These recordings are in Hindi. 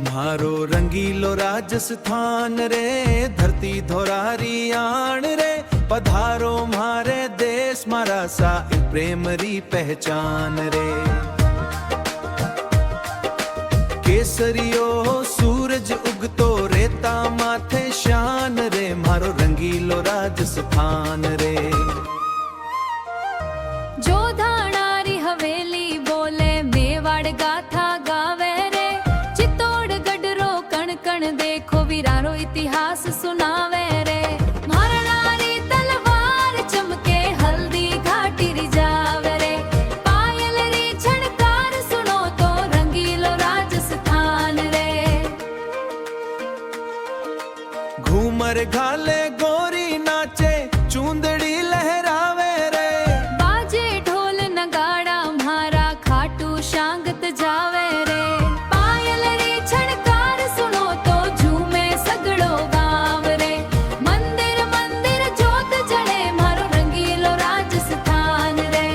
मारो रंगीलो राजस्थान रे, धरती धोरारी आण रे। पधारो मारे देश मारा सा प्रेम री पहचान रे। केसरियो सूरज उगतो रेता माथे शान रे, मारो रंगीलो राजस्थान रे। जो धाणारी हवेली बोले मेवाड़ गाथा गावे रे। चित्तौड़गढ़ रो कण कण देखो वीरारो इतिहास सुनावे रे। महाराणी तलवार चमके हल्दी घाटी रिजावे रे। पायल री छणकार सुनो तो रंगीलो राजस्थान रे। घूमर घाले गोरी नाचे चूंदड़ी लहरावे रे। बाजे ढोल नगाड़ा म्हारा खाटू शांगत जावे रे। पायल री छणकार सुनो तो झूमे सगड़ो गांव रे। मंदिर मंदिर जोत जड़े मारो रंगीलो राजस्थान रे।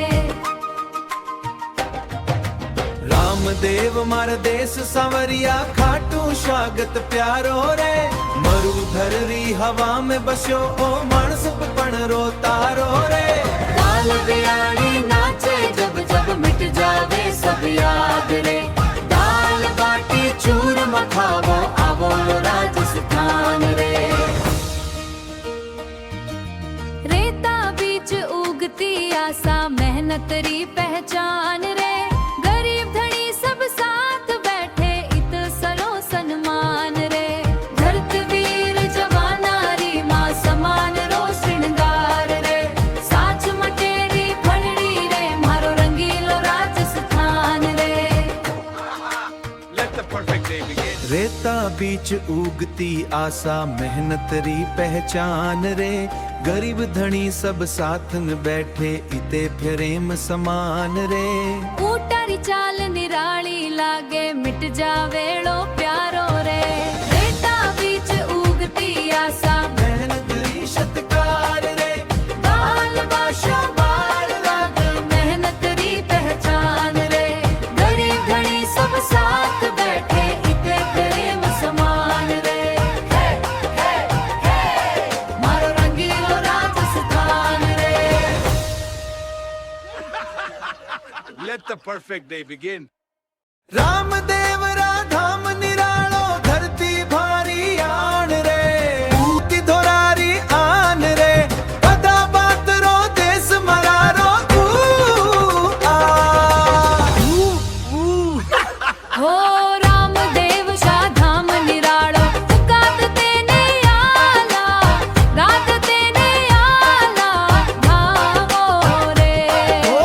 रामदेव मार देश सांवरिया खाटू स्वागत प्यारो रे। मरुधर री हवा में बस्यो ओ मानस पण रो तारो रे। काल बियाणी नाचे जब जब मिट जावे सब याद रे। दाल बाटी चूरमा खावो आवो राजस्थान रे। रेता बीच उगती आशा मेहनत री पहचान रे। गरीब धनी सब साथ बैठे इत सरो सन्मान रे। धरत वीर जवानारी मां समान रो श्रृंगार रे। साच मटेरी फलड़ी रे मारो रंगीलो राजस्थान रे। रेता बीच उगती आशा मेहनत री पहचान रे। गरीब धनी सब साथ में बैठे इते प्रेम समान रे। ऊटारी चाल निराली लागे मिट जावेड़ो प्यारो रे। रेता बीच उगती आशा मेहनत री सत्कार रे। बाल बाशा बाल लाग मेहनत री पहचान रे। गरीब धनी सब साथ बैठे इते प्रेम समान रे। हे हे हे मारो रंगीलो राजस्थान रे। Let the perfect day begin. Ramdev राधाम निरालो धरती भारी आन रे। ऊती धोरारी आन रे। पदा बात रो देश मरारो आ हो रामदेव शाधाम निराळो फुकात तेने आला। रात तेने आला भावो रे। ओ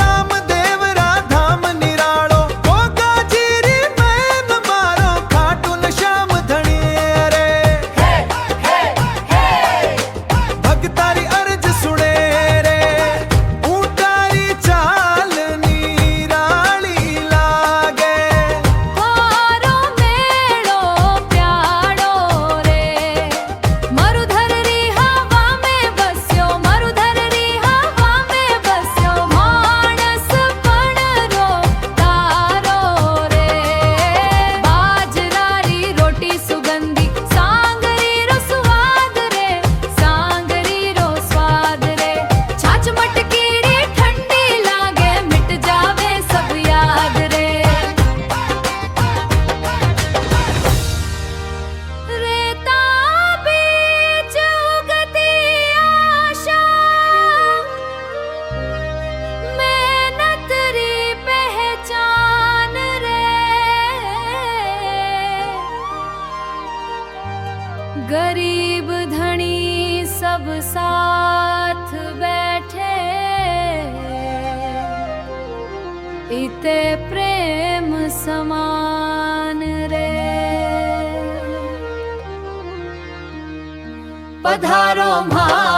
रामदेव राधाम निरालो गोगा जीरी मैन मारो खाटू न श्याम धणी रे। हे हे हे भगतारी अर्ज सुने रे। ऊटारी चाल निराली लागे। हारो मेड़ो प्याड़ो रे। मरुधर री हवा में बस्यो मरुधर री हवा में बस्यो। मानस पण रो तारो रे। बाजरा री रोटी सुगंधी सांगरी रो स्वाद रे। सांगरी रो स्वाद रे। छाछ मटकी री ठंडी लागे मिट जावे सब याद रे। रेता बीच उगती आशा मेहनत री पहचान रे। गरीब धनी सब साथ बैठे इते प्रेम समान रे। पधारो मां